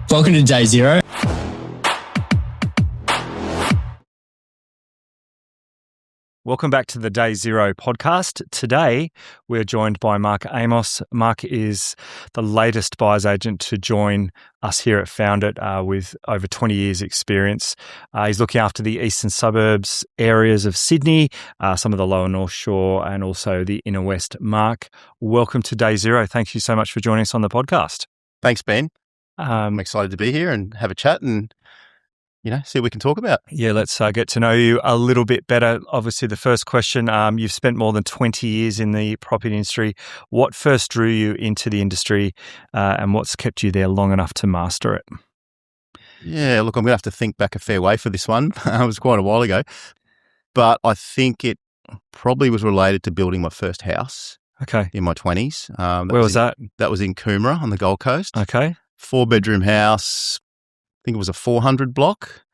Welcome to Day Zero. Welcome back to the Day Zero podcast. Today, we're joined by Mark Amos. Mark is the latest buyer's agent to join us here at FOUNDIT with over 20 years' experience. He's looking after the eastern suburbs areas of Sydney, some of the lower North Shore, and also the inner west. Mark, welcome to Day Zero. Thank you so much for joining us on the podcast. Thanks, Ben. I'm excited to be here and have a chat and see what we can talk about. Yeah, let's get to know you a little bit better. Obviously, the first question, you've spent more than 20 years in the property industry. What first drew you into the industry and what's kept you there long enough to master it? Yeah, look, I'm going to have to think back a fair way for this one. It was quite a while ago. But I think it probably was related to building my first house in my 20s. Where was that? That was in Coomera on the Gold Coast. Okay. 4-bedroom house. I think it was a 400 block,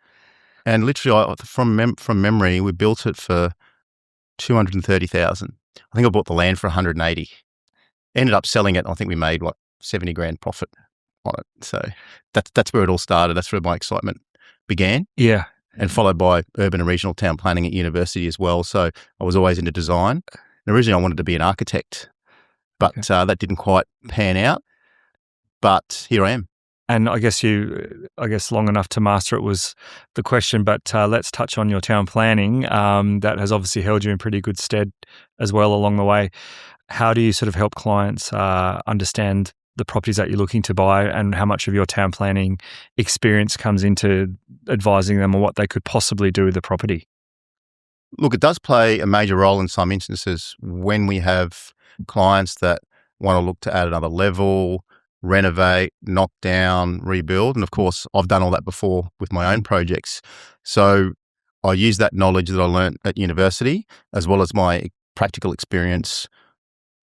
and literally from memory, we built it for 230,000. I think I bought the land for 180. Ended up selling it. I think we made 70 grand profit on it. So that's where it all started. That's where my excitement began. Yeah, and followed by urban and regional town planning at university as well. So I was always into design. And originally, I wanted to be an architect, but that didn't quite pan out. But here I am. And I guess long enough to master it was the question, but let's touch on your town planning. That has obviously held you in pretty good stead as well along the way. How do you sort of help clients understand the properties that you're looking to buy and how much of your town planning experience comes into advising them on what they could possibly do with the property? Look, it does play a major role in some instances when we have clients that want to look to add another level, renovate, knock down, rebuild. And of course, I've done all that before with my own projects. So I use that knowledge that I learned at university, as well as my practical experience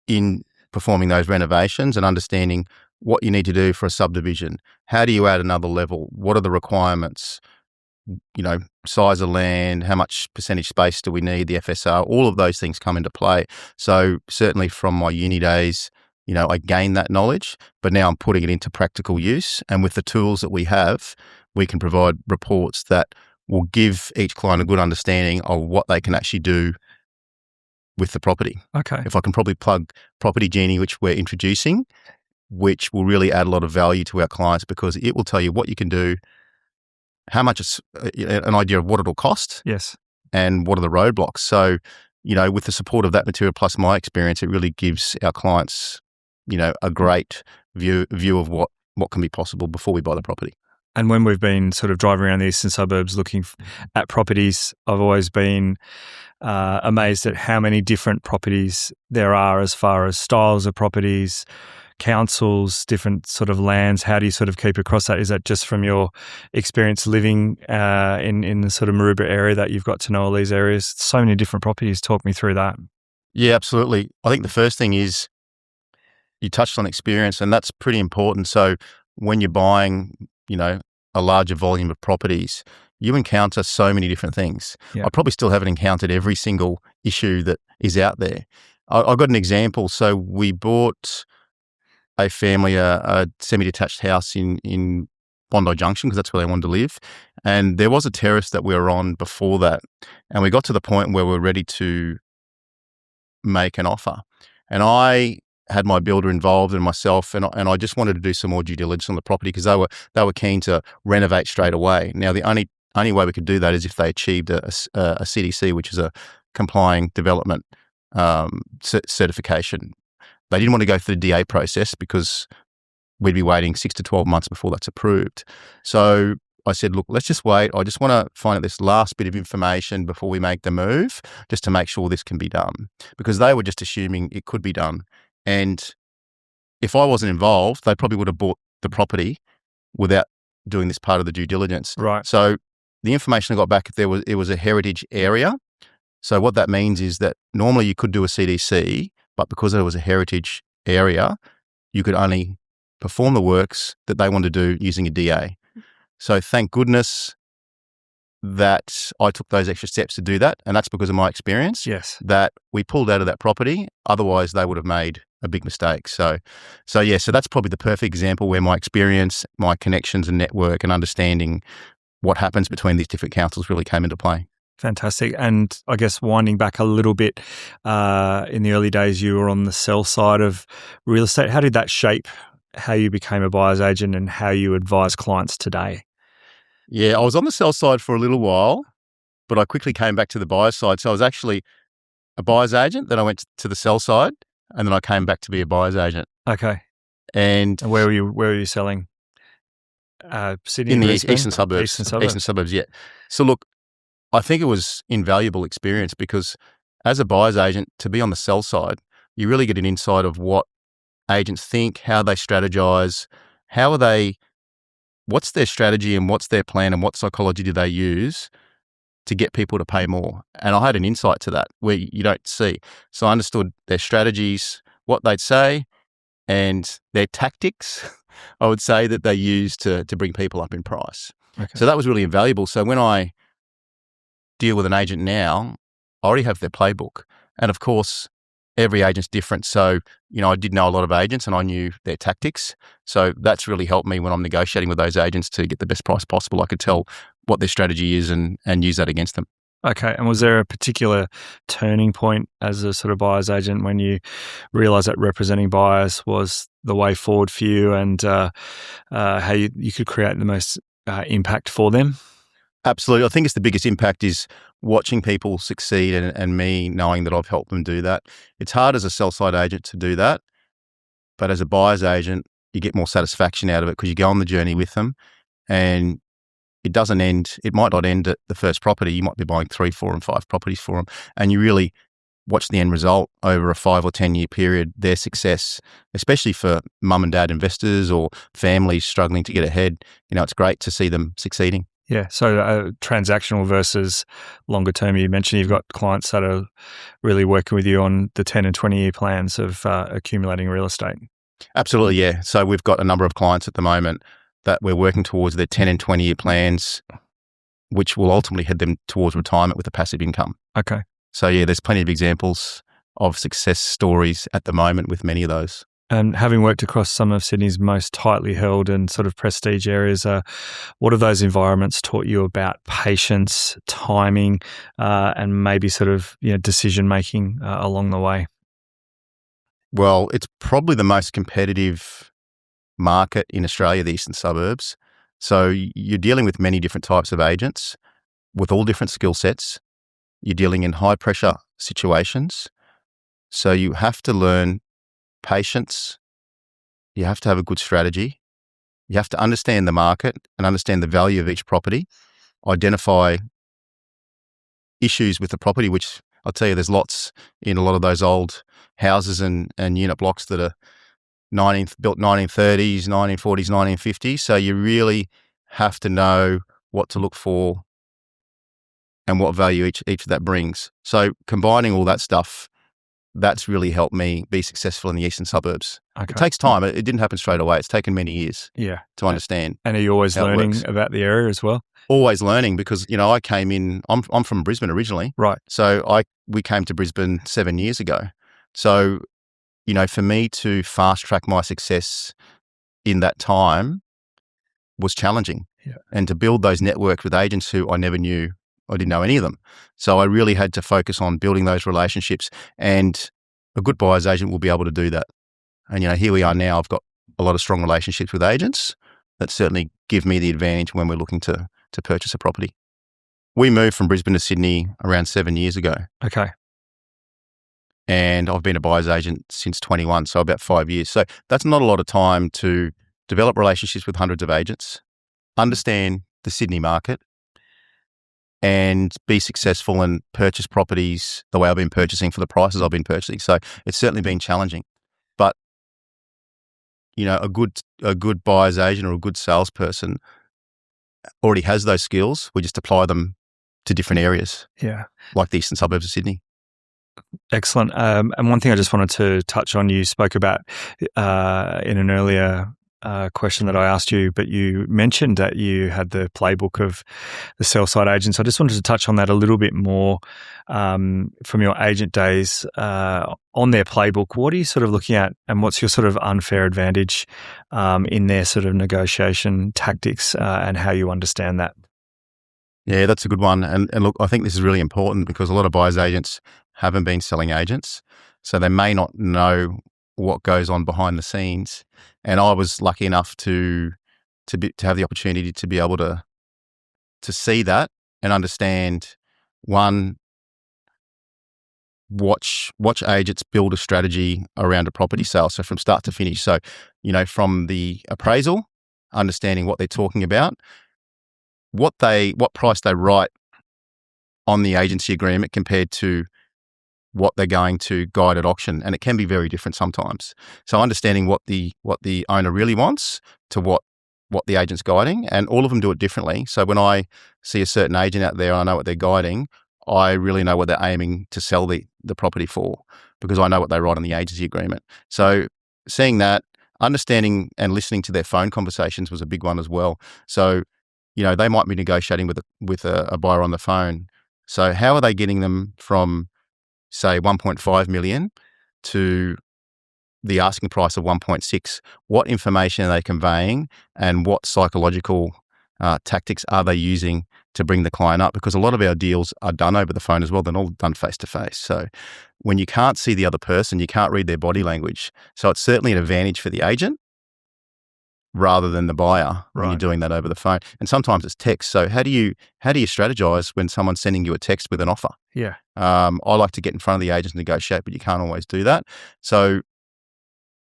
in performing those renovations and understanding what you need to do for a subdivision. How do you add another level? What are the requirements? Size of land, how much percentage space do we need, the FSR, all of those things come into play. So certainly from my uni days, I gained that knowledge, but now I'm putting it into practical use. And with the tools that we have, we can provide reports that will give each client a good understanding of what they can actually do with the property. Okay. If I can probably plug Property Genie, which we're introducing, which will really add a lot of value to our clients because it will tell you what you can do, how much it's an idea of what it'll cost. Yes. And what are the roadblocks. So, with the support of that material plus my experience, it really gives our clients a great view of what can be possible before we buy the property. And when we've been sort of driving around the eastern suburbs looking at properties, I've always been amazed at how many different properties there are as far as styles of properties, councils, different sort of lands. How do you sort of keep across that? Is that just from your experience living in the sort of Maroubra area that you've got to know all these areas? So many different properties. Talk me through that. Yeah, absolutely. I think the first thing is you touched on experience, and that's pretty important. So when you're buying, a larger volume of properties, you encounter so many different things. Yeah. I probably still haven't encountered every single issue that is out there. I've got an example. So we bought a family a semi-detached house in Bondi Junction because that's where they wanted to live. And there was a terrace that we were on before that. And we got to the point where we were ready to make an offer. And I had my builder involved and myself, and I just wanted to do some more due diligence on the property because they were keen to renovate straight away. Now, the only way we could do that is if they achieved a CDC, which is a complying development certification. They didn't want to go through the DA process because we'd be waiting 6 to 12 months before that's approved. So I said, look, let's just wait. I just want to find out this last bit of information before we make the move, just to make sure this can be done, because they were just assuming it could be done. And if I wasn't involved, they probably would have bought the property without doing this part of the due diligence. Right. So the information I got back, it was a heritage area. So what that means is that normally you could do a CDC, but because it was a heritage area, you could only perform the works that they wanted to do using a DA. So thank goodness that I took those extra steps to do that. And that's because of my experience. Yes. That we pulled out of that property. Otherwise, they would have made a big mistake. So that's probably the perfect example where my experience, my connections and network and understanding what happens between these different councils really came into play. Fantastic. And I guess winding back a little bit, in the early days, you were on the sell side of real estate. How did that shape how you became a buyer's agent and how you advise clients today? Yeah, I was on the sell side for a little while, but I quickly came back to the buyer side. So I was actually a buyer's agent, then I went to the sell side, and then I came back to be a buyer's agent. Okay. And where were you selling? Sydney, in the Brisbane? eastern suburbs. Eastern suburbs, yeah. So look, I think it was invaluable experience because as a buyer's agent, to be on the sell side, you really get an insight of what agents think, how they strategize, what's their strategy and what's their plan and what psychology do they use to get people to pay more. And I had an insight to that where you don't see. So I understood their strategies, what they'd say, and their tactics, I would say, that they use to bring people up in price. Okay. So that was really invaluable. So when I deal with an agent now, I already have their playbook. And of course, every agent's different. So, I did know a lot of agents and I knew their tactics. So that's really helped me when I'm negotiating with those agents to get the best price possible. I could tell what their strategy is and use that against them. Okay. And was there a particular turning point as a sort of buyer's agent when you realised that representing buyers was the way forward for you and how you could create the most impact for them? Absolutely. I think it's the biggest impact is watching people succeed and me knowing that I've helped them do that. It's hard as a sell-side agent to do that, but as a buyer's agent, you get more satisfaction out of it because you go on the journey with them and it doesn't end. It might not end at the first property. You might be buying 3, 4 and 5 properties for them and you really watch the end result over a 5 or 10 year period, their success, especially for mum and dad investors or families struggling to get ahead. It's great to see them succeeding. Yeah. So transactional versus longer term. You mentioned you've got clients that are really working with you on the 10 and 20 year plans of accumulating real estate. Absolutely. Yeah. So we've got a number of clients at the moment that we're working towards their 10 and 20 year plans, which will ultimately head them towards retirement with a passive income. Okay. So yeah, there's plenty of examples of success stories at the moment with many of those. And having worked across some of Sydney's most tightly held and sort of prestige areas, what have those environments taught you about patience, timing, and maybe sort of decision making along the way? Well, it's probably the most competitive market in Australia, the eastern suburbs. So you're dealing with many different types of agents with all different skill sets. You're dealing in high pressure situations. So you have to learn patience. You have to have a good strategy. You have to understand the market and understand the value of each property, identify issues with the property, which I'll tell you, there's lots in a lot of those old houses and unit blocks that are built 1930s, 1940s, 1950s. So you really have to know what to look for and what value each of that brings. So combining all that stuff, that's really helped me be successful in the eastern suburbs. Okay. It takes time. It didn't happen straight away. It's taken many years to understand. And are you always learning about the area as well? Always learning because, I came in, I'm from Brisbane originally. Right. So we came to Brisbane 7 years ago. So, for me to fast track my success in that time was challenging. Yeah. And to build those networks with agents who I never knew, I didn't know any of them. So I really had to focus on building those relationships, and a good buyer's agent will be able to do that. And, here we are now. I've got a lot of strong relationships with agents that certainly give me the advantage when we're looking to purchase a property. We moved from Brisbane to Sydney around 7 years ago. Okay. And I've been a buyer's agent since 21, so about 5 years. So that's not a lot of time to develop relationships with hundreds of agents, understand the Sydney market, and be successful and purchase properties the way I've been purchasing for the prices I've been purchasing. So it's certainly been challenging. But, a good buyer's agent or a good salesperson already has those skills. We just apply them to different areas. Yeah. Like the eastern suburbs of Sydney. Excellent. And one thing I just wanted to touch on, you spoke about in an earlier question that I asked you, but you mentioned that you had the playbook of the sell-side agents. I just wanted to touch on that a little bit more from your agent days on their playbook. What are you sort of looking at, and what's your sort of unfair advantage in their sort of negotiation tactics and how you understand that? Yeah, that's a good one. And look, I think this is really important because a lot of buyer's agents haven't been selling agents, so they may not know what goes on behind the scenes. And I was lucky enough to have the opportunity to be able to see that and understand, one, watch agents build a strategy around a property sale. So from start to finish. So, from the appraisal, understanding what they're talking about, what price they write on the agency agreement compared to what they're going to guide at auction, and it can be very different sometimes. So understanding what the owner really wants to what the agent's guiding, and all of them do it differently. So when I see a certain agent out there and I know what they're guiding, I really know what they're aiming to sell the property for because I know what they write on the agency agreement. So seeing that, understanding and listening to their phone conversations was a big one as well. So, they might be negotiating with a buyer on the phone. So how are they getting them from, say, 1.5 million to the asking price of 1.6? What information are they conveying, and what psychological tactics are they using to bring the client up? Because a lot of our deals are done over the phone as well. They're all done face to face. So when you can't see the other person, you can't read their body language. So it's certainly an advantage for the agent rather than the buyer when you're doing that over the phone. And sometimes it's text. So how do you strategize when someone's sending you a text with an offer? Yeah. I like to get in front of the agents and negotiate, but you can't always do that. So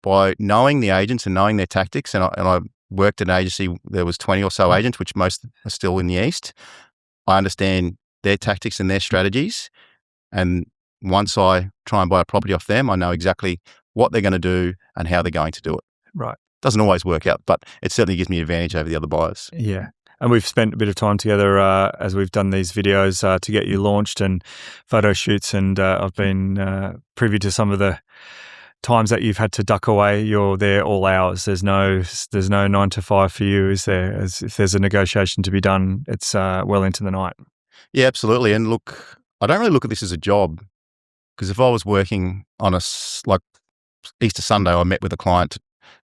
by knowing the agents and knowing their tactics, and I worked at an agency, there was 20 or so agents, which most are still in the East. I understand their tactics and their strategies. And once I try and buy a property off them, I know exactly what they're going to do and how they're going to do it. Right. Doesn't always work out, but it certainly gives me an advantage over the other buyers. Yeah. And we've spent a bit of time together as we've done these videos to get you launched and photo shoots. And I've been privy to some of the times that you've had to duck away. You're there all hours. There's no 9 to 5 for you, is there? If there's a negotiation to be done, it's well into the night. Yeah, absolutely. And look, I don't really look at this as a job, because if I was working on like Easter Sunday, I met with a client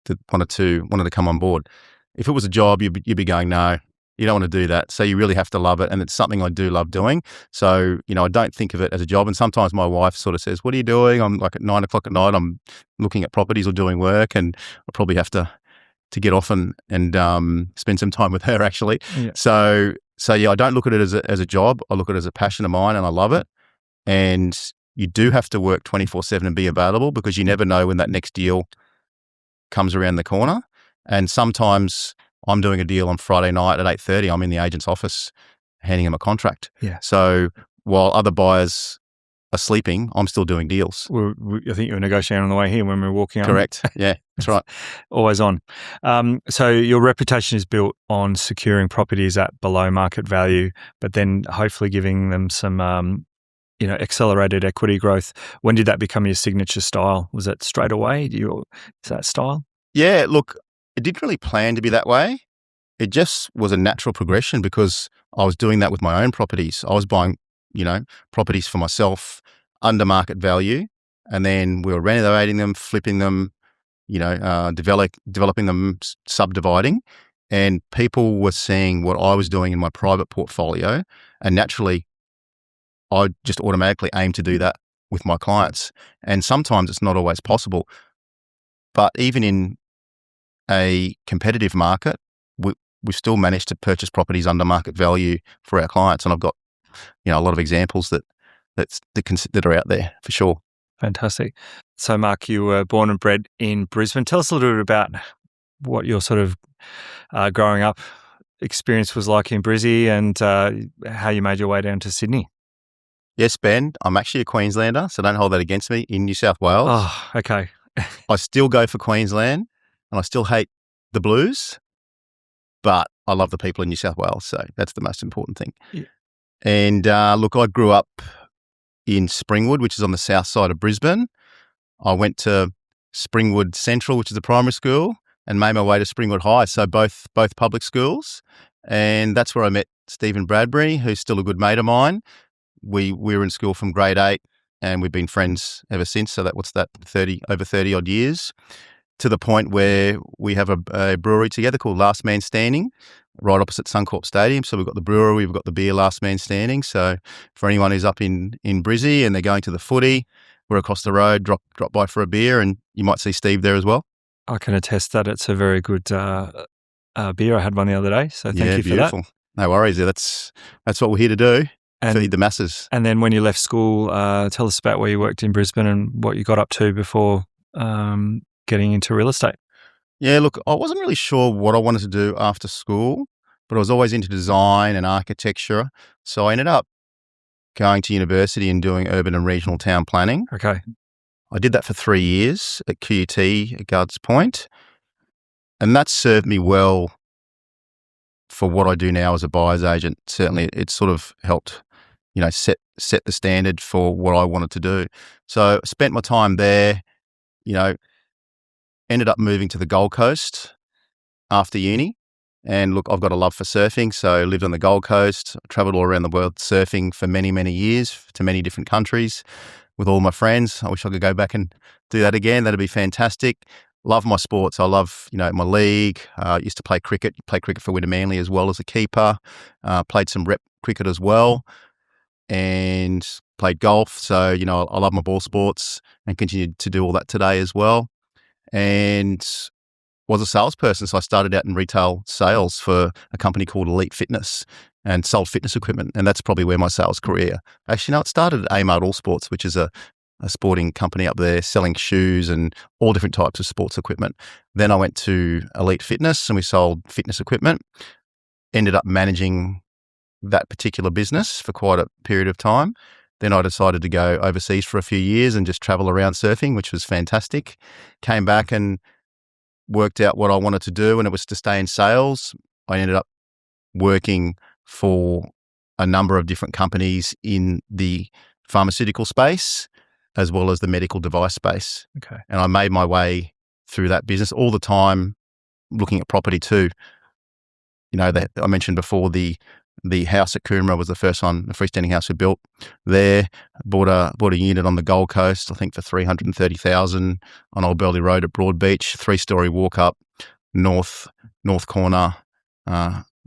that wanted to come on board. If it was a job, you'd be going, no, you don't want to do that. So you really have to love it. And it's something I do love doing. So, I don't think of it as a job. And sometimes my wife sort of says, what are you doing? I'm like at 9 o'clock at night, I'm looking at properties or doing work, and I probably have to get off and spend some time with her actually. Yeah. So yeah, I don't look at it as a job. I look at it as a passion of mine, and I love it. And you do have to work 24/7 and be available, because you never know when that next deal comes around the corner. And sometimes I'm doing a deal on Friday night at 8:30. I'm in the agent's office handing him a contract. Yeah. So while other buyers are sleeping, I'm still doing deals. I think you were negotiating on the way here when we were walking on. Correct. Yeah, that's right. Always on. So your reputation is built on securing properties at below market value, but then hopefully giving them some accelerated equity growth. When did that become your signature style? Was it straight away? Is that style? Yeah, look, it didn't really plan to be that way. It just was a natural progression, because I was doing that with my own properties. I was buying, properties for myself under market value, and then we were renovating them, flipping them, developing them, subdividing, and people were seeing what I was doing in my private portfolio, and naturally, I just automatically aim to do that with my clients. And sometimes it's not always possible, but even in a competitive market, we've still managed to purchase properties under market value for our clients. And I've got, a lot of examples that are out there for sure. Fantastic. So Mark, you were born and bred in Brisbane. Tell us a little bit about what your sort of growing up experience was like in Brizzy, and how you made your way down to Sydney. Yes, Ben, I'm actually a Queenslander, so don't hold that against me, in New South Wales. Oh, okay. I still go for Queensland, and I still hate the Blues, but I love the people in New South Wales, so that's the most important thing. Yeah. And look, I grew up in Springwood, which is on the south side of Brisbane. I went to Springwood Central, which is a primary school, and made my way to Springwood High. So both public schools, and that's where I met Stephen Bradbury, who's still a good mate of mine. We were in school from grade 8, and we've been friends ever since. So over 30 odd years, to the point where we have a brewery together called Last Man Standing, right opposite Suncorp Stadium. So we've got the brewery, we've got the beer Last Man Standing. So for anyone who's up in Brizzy and they're going to the footy, we're across the road, drop by for a beer, and you might see Steve there as well. I can attest that it's a very good beer. I had one the other day, so thank you for beautiful. that. No worries. That's what we're here to do, feed the masses. And then when you left school, tell us about where you worked in Brisbane and what you got up to before getting into real estate. Yeah, look, I wasn't really sure what I wanted to do after school, but I was always into design and architecture. So I ended up going to university and doing urban and regional town planning. Okay. I did that for 3 years at QUT at Guards Point, and that served me well for what I do now as a buyer's agent. Certainly, it sort of helped, set the standard for what I wanted to do. So I spent my time there, ended up moving to the Gold Coast after uni. And look, I've got a love for surfing, so lived on the Gold Coast, traveled all around the world surfing for many, many years to many different countries with all my friends. I wish I could go back and do that again. That'd be fantastic. Love my sports. I love, my league. Used to play cricket for Winter Manly as well as a keeper. Played some rep cricket as well, and played golf. So, I love my ball sports and continued to do all that today as well. And was a salesperson. So I started out in retail sales for a company called Elite Fitness and sold fitness equipment. And that's probably where my sales career, actually, no, it started at Amart All Sports, which is a sporting company up there selling shoes and all different types of sports equipment. Then I went to Elite Fitness and we sold fitness equipment, ended up managing that particular business for quite a period of time. Then I decided to go overseas for a few years and just travel around surfing, which was fantastic. Came back and worked out what I wanted to do, and it was to stay in sales. I ended up working for a number of different companies in the pharmaceutical space as well as the medical device space. Okay. And I made my way through that business all the time, looking at property too. I mentioned before the house at Coomera was the first one, the freestanding house we built there. Bought a unit on the Gold Coast, I think for $330,000 on Old Burley Road at Broadbeach, 3-story walk up, north corner,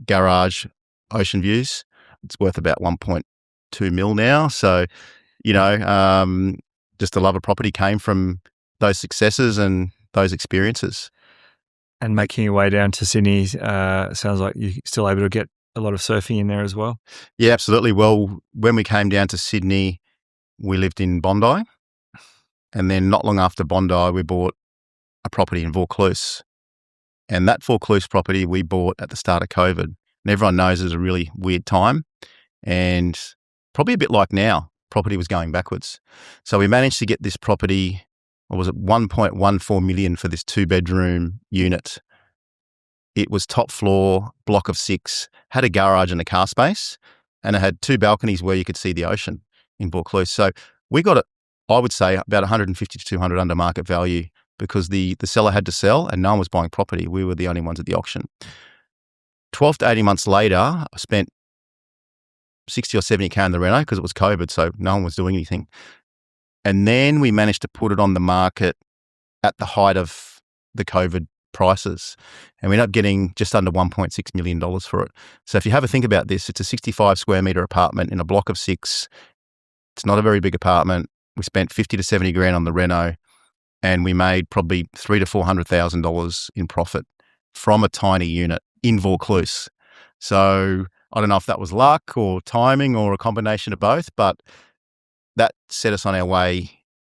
garage, ocean views. It's worth about 1.2 mil now. So, just the love of property came from those successes and those experiences. And making your way down to Sydney, sounds like you're still able to get a lot of surfing in there as well. Yeah, absolutely. Well, when we came down to Sydney, we lived in Bondi. And then not long after Bondi, we bought a property in Vaucluse. And that Vaucluse property we bought at the start of COVID. And everyone knows it was a really weird time. And probably a bit like now, property was going backwards. So we managed to get this property, what was it, 1.14 million for this 2-bedroom unit. It was top floor, block of 6, had a garage and a car space, and it had 2 balconies where you could see the ocean in Vaucluse. So we got it, I would say, about 150 to 200 under market value because the seller had to sell and no one was buying property. We were the only ones at the auction. 12 to 18 months later, I spent 60 or 70K in the reno because it was COVID, so no one was doing anything. And then we managed to put it on the market at the height of the COVID prices. And we ended up getting just under $1.6 million for it. So if you have a think about this, it's a 65 square metre apartment in a block of 6. It's not a very big apartment. We spent 50 to 70 grand on the reno and we made probably $300,000 to $400,000 in profit from a tiny unit in Vaucluse. So I don't know if that was luck or timing or a combination of both, but that set us on our way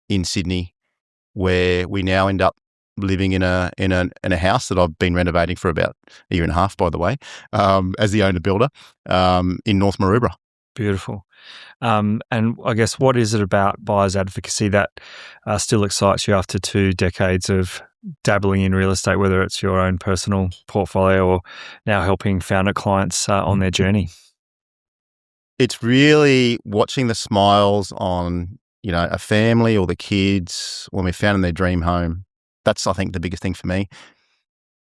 in Sydney, where we now end up living in a house that I've been renovating for about a year and a half, by the way, as the owner builder in North Maroubra. Beautiful. And I guess what is it about buyer's advocacy that still excites you after 2 decades of dabbling in real estate, whether it's your own personal portfolio or now helping founder clients on their journey? It's really watching the smiles on, a family or the kids when we found in their dream home. That's, I think, the biggest thing for me.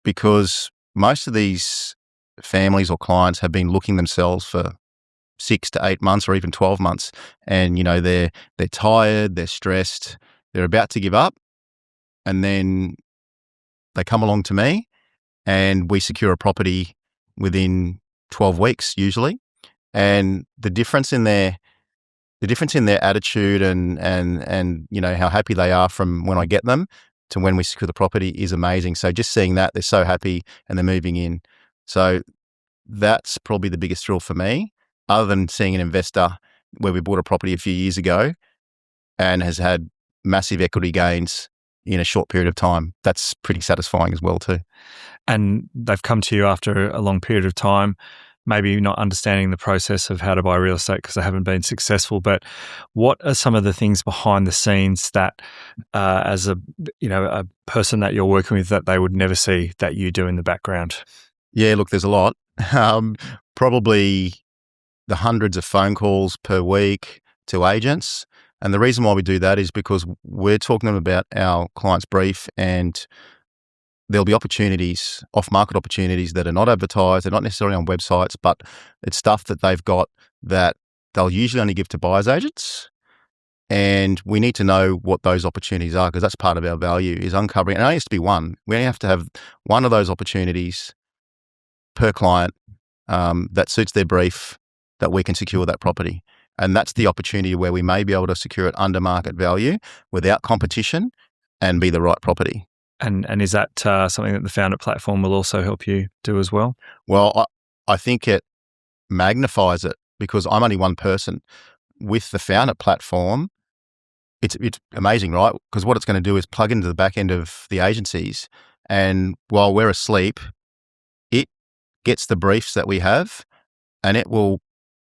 because most of these families or clients have been looking themselves for 6 to 8 months or even 12 months. And, they're tired, they're stressed, they're about to give up. And then they come along to me and we secure a property within 12 weeks usually. And the difference in their attitude and how happy they are from when I get them to when we secure the property is amazing. So just seeing that, they're so happy and they're moving in. So that's probably the biggest thrill for me, other than seeing an investor where we bought a property a few years ago and has had massive equity gains in a short period of time. That's pretty satisfying as well too. And they've come to you after a long period of time, maybe not understanding the process of how to buy real estate because they haven't been successful. But what are some of the things behind the scenes that, as a person that you're working with, that they would never see that you do in the background? Yeah, look, there's a lot. Probably the hundreds of phone calls per week to agents. And the reason why we do that is because we're talking to them about our client's brief, and there'll be opportunities, off-market opportunities that are not advertised. They're not necessarily on websites, but it's stuff that they've got that they'll usually only give to buyer's agents. And we need to know what those opportunities are, because that's part of our value, is uncovering. And it only has to be one. We only have to have one of those opportunities per client that suits their brief, that we can secure that property. And that's the opportunity where we may be able to secure it under market value without competition and be the right property. And is that something that the FOUNDIT platform will also help you do as well? Well, I think it magnifies it, because I'm only one person. With the FOUNDIT platform, it's amazing, right? Because what it's going to do is plug into the back end of the agencies, and while we're asleep, it gets the briefs that we have, and it will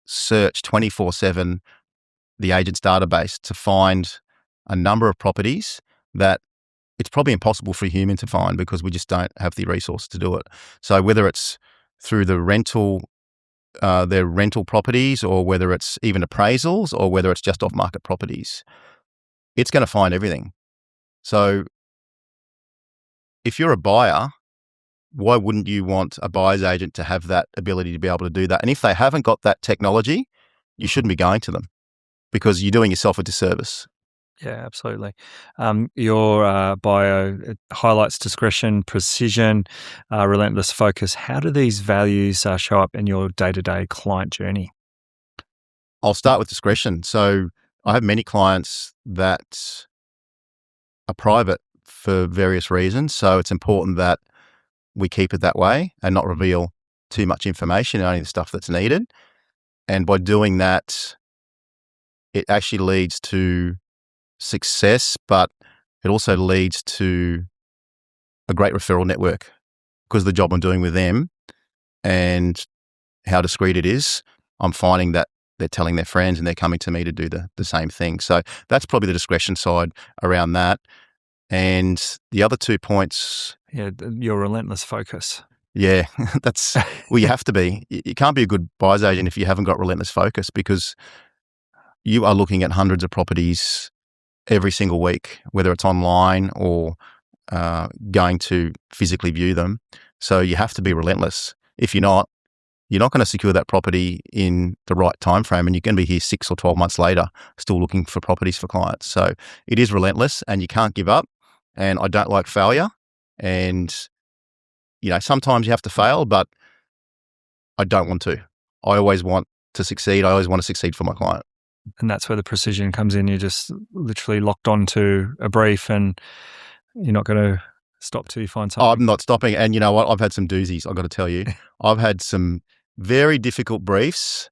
search 24/7 the agent's database to find a number of properties that it's probably impossible for a human to find, because we just don't have the resources to do it. So whether it's through the their rental properties, or whether it's even appraisals, or whether it's just off-market properties, it's going to find everything. So if you're a buyer, why wouldn't you want a buyer's agent to have that ability to be able to do that? And if they haven't got that technology, you shouldn't be going to them, because you're doing yourself a disservice. Yeah, absolutely. Your bio highlights discretion, precision, relentless focus. How do these values show up in your day-to-day client journey? I'll start with discretion. So I have many clients that are private for various reasons. So it's important that we keep it that way and not reveal too much information, only the stuff that's needed. And by doing that, it actually leads to success, but it also leads to a great referral network, because of the job I'm doing with them and how discreet it is. I'm finding that they're telling their friends and they're coming to me to do the same thing. So that's probably the discretion side around that. And the other 2 points. Yeah, your relentless focus. Yeah, that's well, you have to be. You can't be a good buyer's agent if you haven't got relentless focus, because you are looking at hundreds of properties every single week, whether it's online or going to physically view them. So you have to be relentless. If you're not going to secure that property in the right time frame, and you're going to be here 6 or 12 months later still looking for properties for clients. So it is relentless, and you can't give up. And I don't like failure. And sometimes you have to fail, but I don't want to. I always want to succeed. I always want to succeed for my client. And that's where the precision comes in. You're just literally locked onto a brief, and you're not going to stop till you find something. I'm not stopping. And you know what? I've had some doozies, I've got to tell you. I've had some very difficult briefs,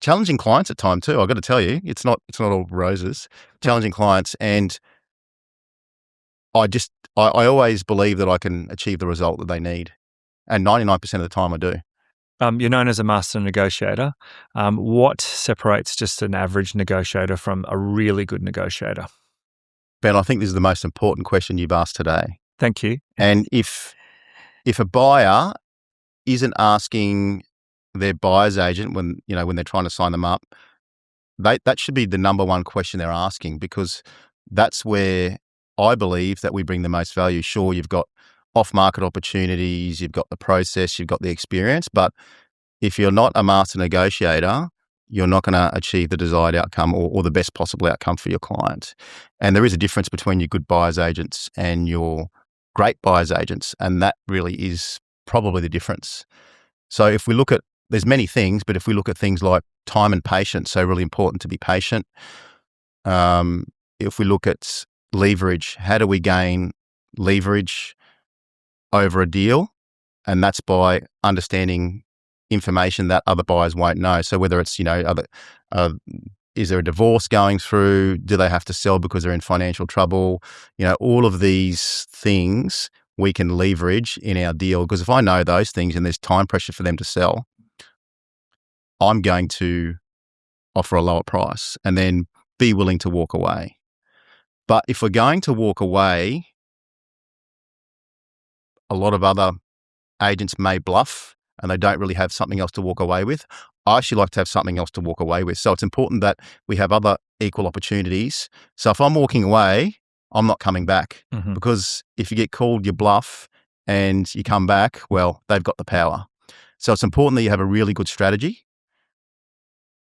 challenging clients at times too. I've got to tell you, it's not all roses. Challenging clients, and I always believe that I can achieve the result that they need, and 99% of the time I do. You're known as a master negotiator. What separates just an average negotiator from a really good negotiator? Ben, I think this is the most important question you've asked today. Thank you. And if a buyer isn't asking their buyer's agent when they're trying to sign them up, that should be the number one question they're asking, because that's where I believe that we bring the most value. Sure, you've got off-market opportunities, you've got the process, you've got the experience. But if you're not a master negotiator, you're not going to achieve the desired outcome or the best possible outcome for your client. And there is a difference between your good buyer's agents and your great buyer's agents, and that really is probably the difference. So if we look at, there's many things, but if we look at things like time and patience, so really important to be patient. If we look at leverage, how do we gain leverage over a deal? And that's by understanding information that other buyers won't know. So whether it's, is there a divorce going through? Do they have to sell because they're in financial trouble? All of these things we can leverage in our deal, because if I know those things and there's time pressure for them to sell, I'm going to offer a lower price and then be willing to walk away. But if we're going to walk away, a lot of other agents may bluff and they don't really have something else to walk away with. I actually like to have something else to walk away with. So it's important that we have other equal opportunities. So if I'm walking away, I'm not coming back, because if you get called your bluff and you come back, well, they've got the power. So it's important that you have a really good strategy.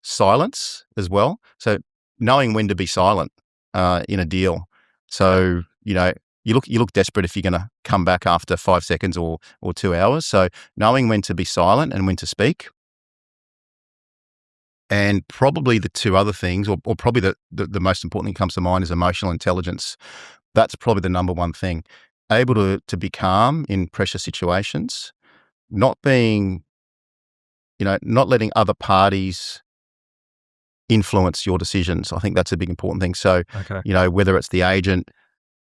Silence as well. So knowing when to be silent in a deal. So, you look desperate if you're going to come back after 5 seconds or 2 hours. So knowing when to be silent and when to speak. And probably the two other things, or probably the most important thing comes to mind, is emotional intelligence. That's probably the number one thing. Able to be calm in pressure situations, not being, not letting other parties influence your decisions. I think that's a big important thing. So, whether it's the agent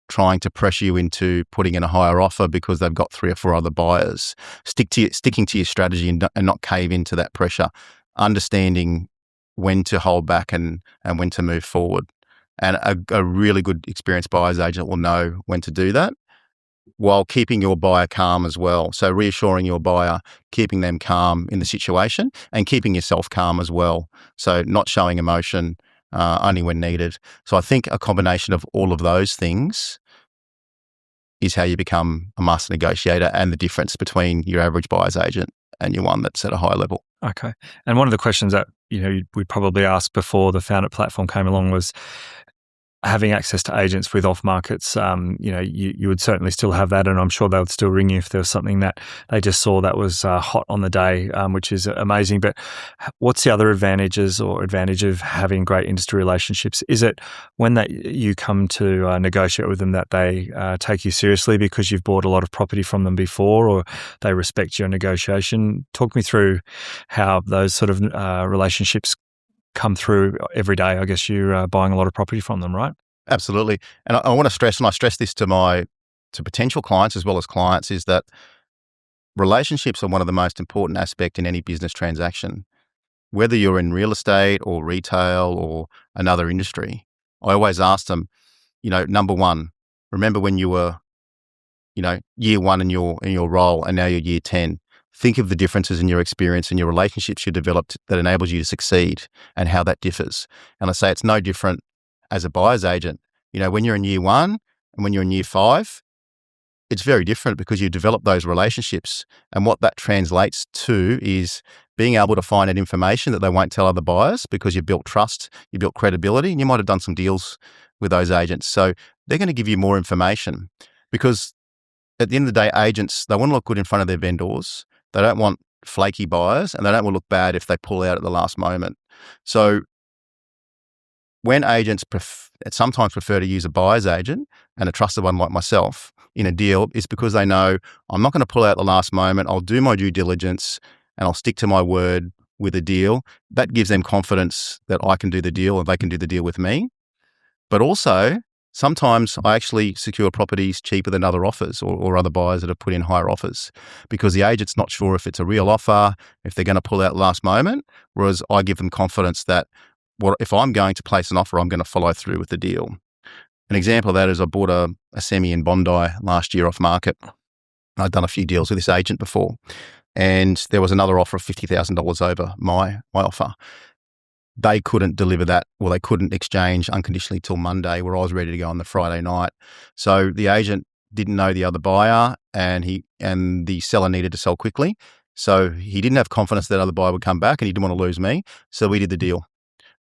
trying to pressure you into putting in a higher offer because they've got 3 or 4 other buyers, sticking to your strategy and not cave into that pressure. Understanding when to hold back and when to move forward. And a really good experienced buyer's agent will know when to do that while keeping your buyer calm as well. So reassuring your buyer, keeping them calm in the situation and keeping yourself calm as well. So not showing emotion only when needed. So I think a combination of all of those things is how you become a master negotiator, and the difference between your average buyer's agent and your one that's at a high level. Okay. And one of the questions that, we'd probably ask before the FOUNDIT platform came along was having access to agents with off markets. You would certainly still have that, and I'm sure they would still ring you if there was something that they just saw that was hot on the day, which is amazing. But what's the other advantage of having great industry relationships? Is it when you come to negotiate with them that they take you seriously because you've bought a lot of property from them before, or they respect your negotiation? Talk me through how those sort of relationships come through every day. I guess you're buying a lot of property from them, right? Absolutely. And I want to stress, and I stress this to potential clients as well as clients, is that relationships are one of the most important aspects in any business transaction. Whether you're in real estate or retail or another industry, I always ask them, number one, remember when you were, year 1 in your role and now you're year 10. Think of the differences in your experience and your relationships you developed that enables you to succeed and how that differs. And I say it's no different as a buyer's agent. When you're in year 1 and when you're in year 5, it's very different because you develop those relationships. And what that translates to is being able to find out information that they won't tell other buyers because you built trust, you built credibility, and you might have done some deals with those agents. So they're going to give you more information, because at the end of the day, agents, they want to look good in front of their vendors. They don't want flaky buyers, and they don't want to look bad if they pull out at the last moment. So when agents sometimes prefer to use a buyer's agent and a trusted one like myself in a deal, is because they know I'm not going to pull out at the last moment. I'll do my due diligence and I'll stick to my word with a deal. That gives them confidence that I can do the deal and they can do the deal with me. But also, sometimes I actually secure properties cheaper than other offers or other buyers that have put in higher offers, because the agent's not sure if it's a real offer, if they're going to pull out last moment, whereas I give them confidence that if I'm going to place an offer, I'm going to follow through with the deal. An example of that is I bought a semi in Bondi last year off market. I'd done a few deals with this agent before, and there was another offer of $50,000 over my offer. They couldn't deliver that, or they couldn't exchange unconditionally till Monday, where I was ready to go on the Friday night. So the agent didn't know the other buyer, and the seller needed to sell quickly. So he didn't have confidence that other buyer would come back, and he didn't want to lose me. So we did the deal.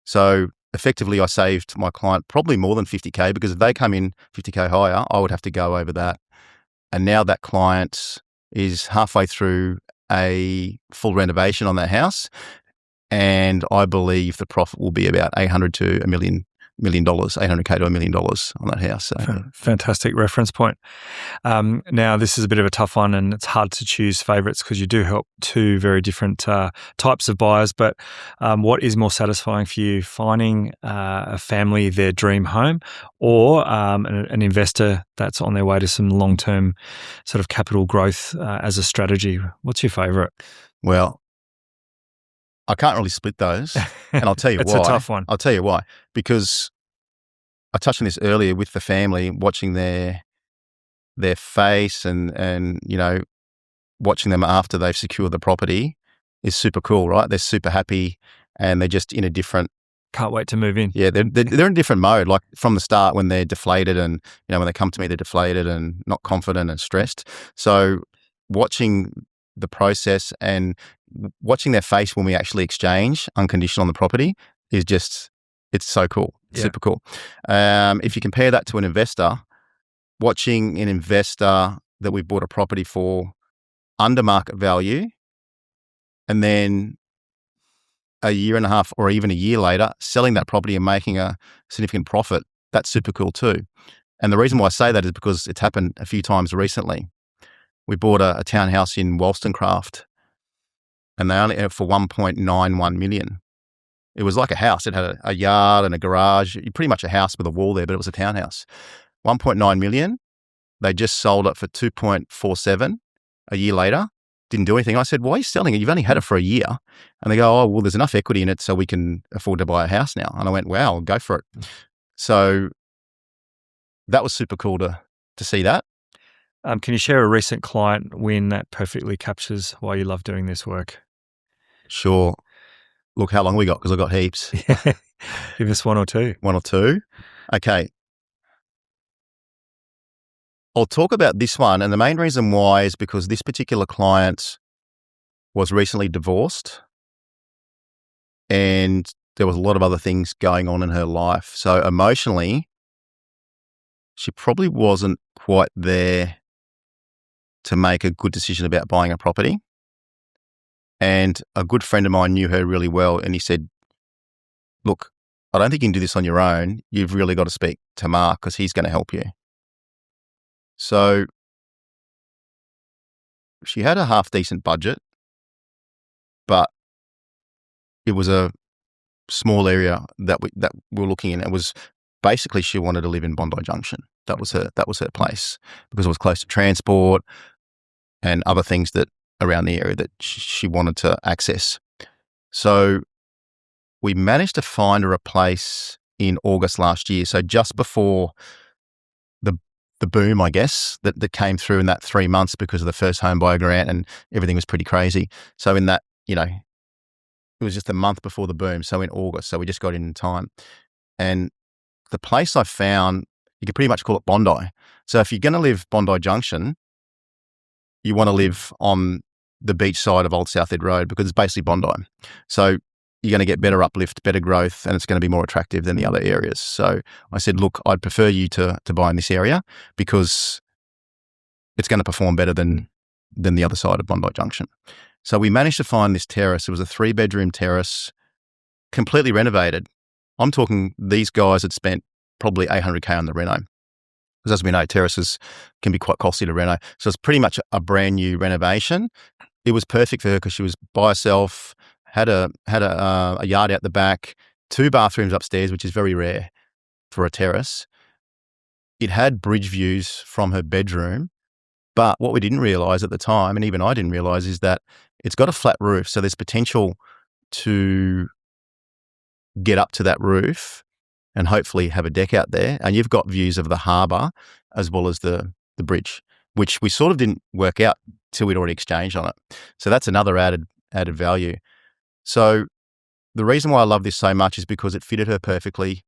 So effectively, I saved my client probably more than 50K, because if they come in 50K higher, I would have to go over that. And now that client is halfway through a full renovation on that house, and I believe the profit will be about $800 to $1 million, $800K to $1 million on that house. So, fantastic reference point. Now, this is a bit of a tough one, and it's hard to choose favourites because you do help two very different types of buyers. But what is more satisfying for you, finding a family their dream home, or an investor that's on their way to some long-term sort of capital growth as a strategy? What's your favourite? Well, I can't really split those, and I'll tell you it's why. It's a tough one. I'll tell you why. Because I touched on this earlier with the family, watching their face and watching them after they've secured the property is super cool, right? They're super happy, and they're just in a different. Can't wait to move in. Yeah, they're in a different mode. Like from the start, when they're deflated, and when they come to me, they're deflated and not confident and stressed. So watching the process and watching their face when we actually exchange unconditional on the property is just, it's so cool. It's super cool. If you compare that to an investor, watching an investor that we bought a property for under market value, and then a year and a half or even a year later, selling that property and making a significant profit, that's super cool too. And the reason why I say that is because it's happened a few times recently. We bought a townhouse in Wollstonecraft, and they only had it for $1.91 million. It was like a house. It had a yard and a garage, pretty much a house with a wall there, but it was a townhouse. $1.9 million. They just sold it for $2.47 a year later. Didn't do anything. I said, why are you selling it? You've only had it for a year. And they go, oh, well, there's enough equity in it so we can afford to buy a house now. And I went, wow, go for it. So that was super cool to see that. Can you share a recent client win that perfectly captures why you love doing this work? Sure. Look, how long we got? Because I got heaps. Give us one or two. One or two. Okay. I'll talk about this one. And the main reason why is because this particular client was recently divorced, and there was a lot of other things going on in her life. So emotionally, she probably wasn't quite there to make a good decision about buying a property. And a good friend of mine knew her really well, and he said, look, I don't think you can do this on your own. You've really got to speak to Mark, because he's going to help you. So she had a half-decent budget, but it was a small area that we were looking in. It was basically, she wanted to live in Bondi Junction. That was her place, because it was close to transport and other things that around the area that she wanted to access. So we managed to find her a place in August last year. So just before the boom, I guess, that came through in that 3 months because of the first home buyer grant, and everything was pretty crazy. So in that, it was just a month before the boom. So in August, so we just got in time. And the place I found, you could pretty much call it Bondi. So if you're going to live Bondi Junction, you want to live on the beach side of Old South Ed Road, because it's basically Bondi. So you're going to get better uplift, better growth, and it's going to be more attractive than the other areas. So I said, look, I'd prefer you to buy in this area, because it's going to perform better than the other side of Bondi Junction. So we managed to find this terrace. It was a 3-bedroom terrace, completely renovated. I'm talking, these guys had spent probably $800K on the reno, because as we know, terraces can be quite costly to reno. So it's pretty much a brand new renovation. It was perfect for her because she was by herself, had a yard out the back, 2 bathrooms upstairs, which is very rare for a terrace. It had bridge views from her bedroom, but what we didn't realize at the time, and even I didn't realize, is that it's got a flat roof. So there's potential to get up to that roof and hopefully have a deck out there. And you've got views of the harbour as well as the bridge, which we sort of didn't work out till we'd already exchanged on it. So that's another added value. So the reason why I love this so much is because it fitted her perfectly,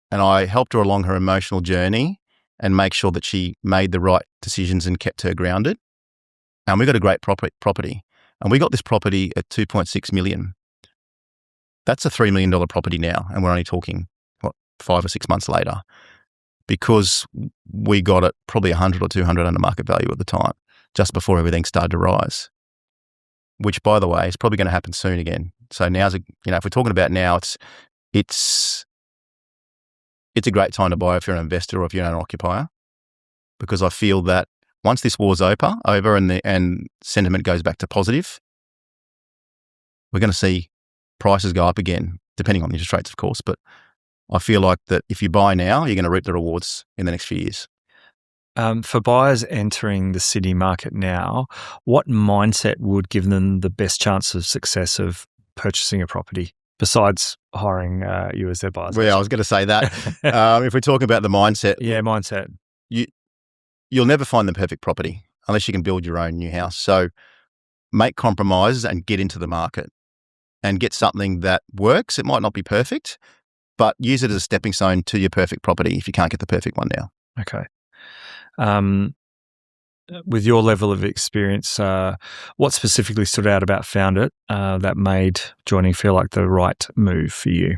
and I helped her along her emotional journey, and make sure that she made the right decisions and kept her grounded. And we got a great property. And we got this property at 2.6 million. That's a $3 million property now. And we're only talking, 5 or 6 months later, because we got it probably 100 or 200 under market value at the time, just before everything started to rise, which, by the way, is probably going to happen soon again. So now's, if we're talking about now, it's a great time to buy if you're an investor or if you're an occupier, because I feel that once this war's over and sentiment goes back to positive, we're going to see prices go up again, depending on the interest rates, of course. But I feel like that if you buy now, you're going to reap the rewards in the next few years. For buyers entering the city market now, what mindset would give them the best chance of success of purchasing a property, besides hiring you as their buyers? Well, I was going to say that. If we're talking about the mindset. Yeah, mindset. You'll never find the perfect property unless you can build your own new house. So make compromises and get into the market and get something that works. It might not be perfect, but use it as a stepping stone to your perfect property if you can't get the perfect one now. Okay. With your level of experience, what specifically stood out about FOUNDIT that made joining feel like the right move for you?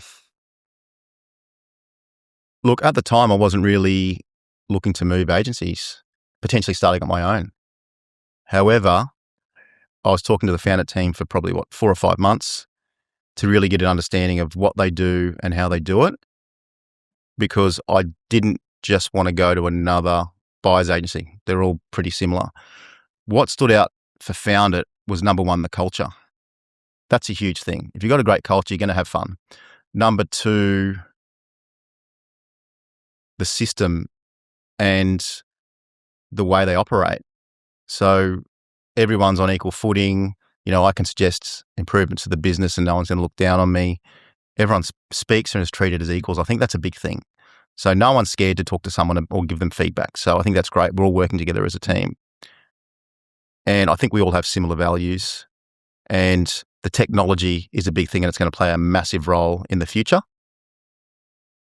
Look, at the time, I wasn't really looking to move agencies, potentially starting on my own. However, I was talking to the FOUNDIT team for probably 4 or 5 months to really get an understanding of what they do and how they do it, because I didn't just want to go to another buyer's agency. They're all pretty similar. What stood out for FOUNDIT was, number one, the culture. That's a huge thing. If you've got a great culture, you're going to have fun. Number two, the system and the way they operate. So everyone's on equal footing. I can suggest improvements to the business and no one's going to look down on me. Everyone speaks and is treated as equals. I think that's a big thing. So no one's scared to talk to someone or give them feedback. So I think that's great. We're all working together as a team. And I think we all have similar values. And the technology is a big thing, and it's going to play a massive role in the future.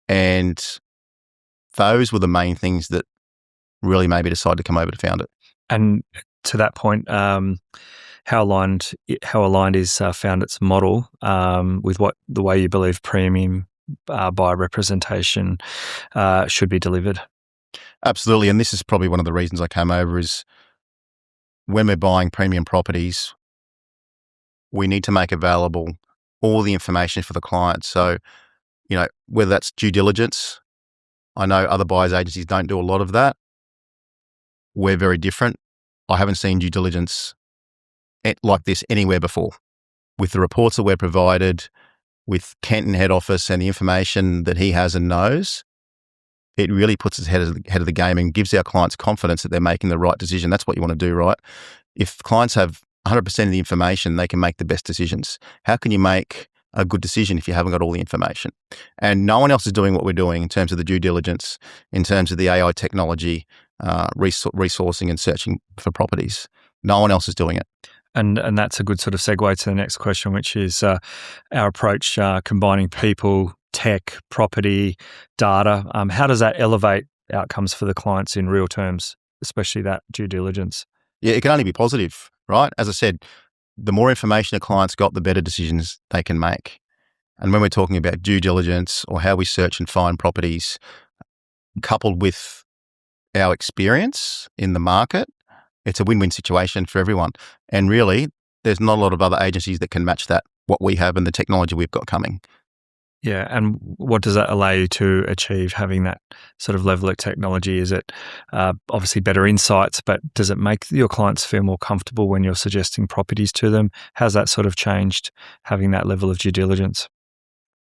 And those were the main things that really made me decide to come over to FOUNDIT. And to that point, how aligned is FOUNDIT's model with the way you believe premium buyer representation should be delivered? Absolutely, and this is probably one of the reasons I came over, is when we're buying premium properties, we need to make available all the information for the client. So, whether that's due diligence, I know other buyers agencies don't do a lot of that. We're very different. I haven't seen due diligence like this anywhere before. With the reports that we're provided, with Kenton head office and the information that he has and knows, it really puts us ahead of the game and gives our clients confidence that they're making the right decision. That's what you want to do, right? If clients have 100% of the information, they can make the best decisions. How can you make a good decision if you haven't got all the information? And no one else is doing what we're doing in terms of the due diligence, in terms of the AI technology, resourcing and searching for properties. No one else is doing it. And that's a good sort of segue to the next question, which is our approach combining people, tech, property, data. How does that elevate outcomes for the clients in real terms, especially that due diligence? Yeah, it can only be positive, right? As I said, the more information a client's got, the better decisions they can make. And when we're talking about due diligence or how we search and find properties, coupled with our experience in the market, it's a win-win situation for everyone. And really, there's not a lot of other agencies that can match that, what we have and the technology we've got coming. Yeah. And what does that allow you to achieve, having that sort of level of technology? Is it obviously better insights, but does it make your clients feel more comfortable when you're suggesting properties to them? How's that sort of changed, having that level of due diligence?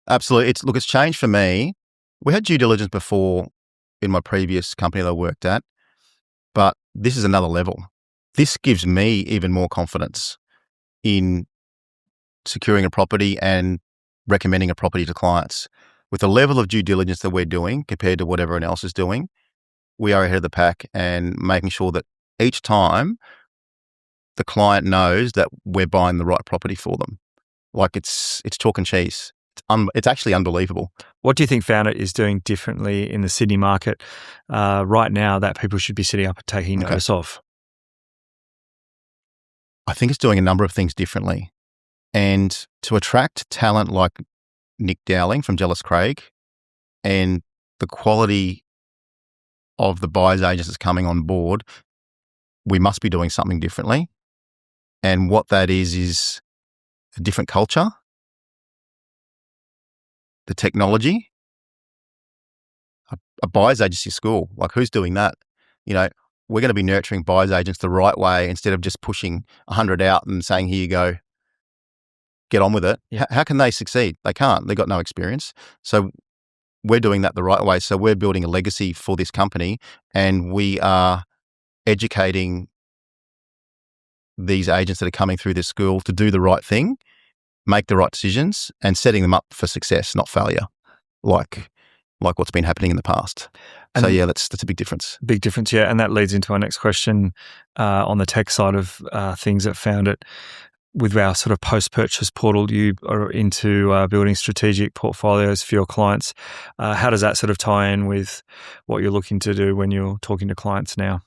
Absolutely. It's changed for me. We had due diligence before in my previous company that I worked at, but this is another level. This gives me even more confidence in securing a property and recommending a property to clients. With the level of due diligence that we're doing compared to what everyone else is doing, we are ahead of the pack and making sure that each time the client knows that we're buying the right property for them. Like it's chalk and cheese. It's it's actually unbelievable. What do you think FOUNDIT is doing differently in the Sydney market right now that people should be sitting up and taking notice of? I think it's doing a number of things differently. And to attract talent like Nick Dowling from Jealous Craig and the quality of the buyer's agents that's coming on board, we must be doing something differently. And what that is a different culture, the technology, a buyer's agency school. Like, who's doing that? You know, we're going to be nurturing buyer's agents the right way instead of just pushing 100 out and saying, here you go, get on with it. Yeah. How can they succeed? They can't. They've got no experience. So we're doing that the right way. So we're building a legacy for this company, and we are educating these agents that are coming through this school to do the right thing, make the right decisions, and setting them up for success, not failure, like what's been happening in the past. And so, yeah, that's a big difference. Big difference, yeah. And that leads into our next question on the tech side of things at FOUNDIT. With our sort of post-purchase portal, you are into building strategic portfolios for your clients. How does that sort of tie in with what you're looking to do when you're talking to clients now?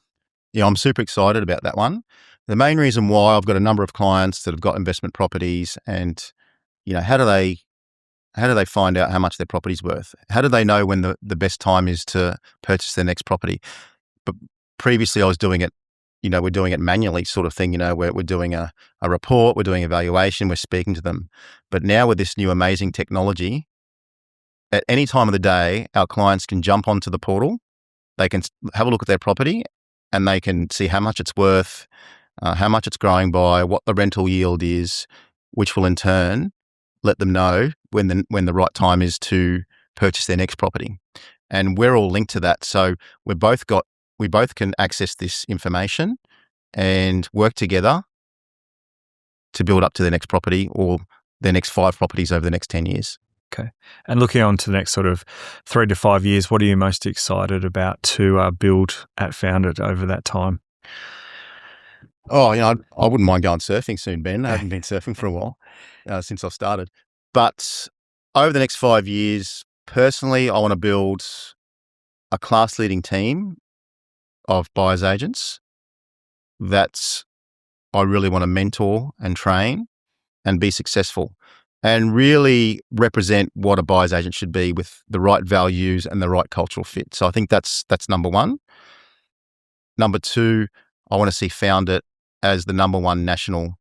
Yeah, I'm super excited about that one. The main reason why I've got a number of clients that have got investment properties, and how do they find out how much their property's worth? How do they know when the best time is to purchase their next property? But previously I was doing it, we're doing it manually sort of thing, we're doing a report, we're doing evaluation, we're speaking to them. But now with this new amazing technology, at any time of the day, our clients can jump onto the portal, they can have a look at their property, and they can see how much it's worth, how much it's growing by, what the rental yield is, which will in turn let them know when the right time is to purchase their next property. And we're all linked to that. So we both can access this information and work together to build up to the next property or their next 5 properties over the next 10 years. Okay. And looking on to the next sort of 3 to 5 years, what are you most excited about to build at FOUNDIT over that time? Oh, I wouldn't mind going surfing soon, Ben. I haven't been surfing for a while since I've started. But over the next 5 years, personally, I want to build a class-leading team of buyer's agents that I really want to mentor and train and be successful and really represent what a buyer's agent should be with the right values and the right cultural fit. So I think that's number one. Number 2, I want to see FOUNDIT as the number 1 national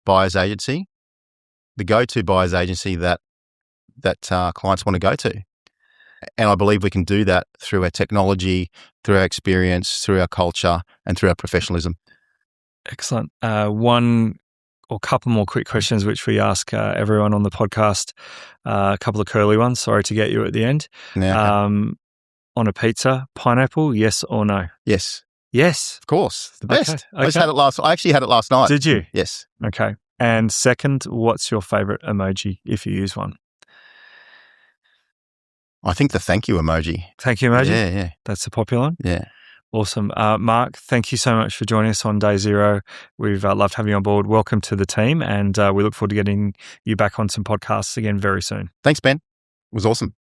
buyer's agency, the go-to buyer's agency that clients want to go to. And I believe we can do that through our technology, through our experience, through our culture, and through our professionalism. Excellent. One or couple more quick questions, which we ask everyone on the podcast. A couple of curly ones. Sorry to get you at the end. Yeah. On a pizza, pineapple, yes or no? Yes. Yes. Of course. The best. Okay. I actually had it last night. Did you? Yes. Okay. And second, what's your favorite emoji if you use one? I think the thank you emoji. Thank you emoji? Yeah. That's a popular one? Yeah. Awesome. Mark, thank you so much for joining us on Day Zero. We've loved having you on board. Welcome to the team, and we look forward to getting you back on some podcasts again very soon. Thanks, Ben. It was awesome.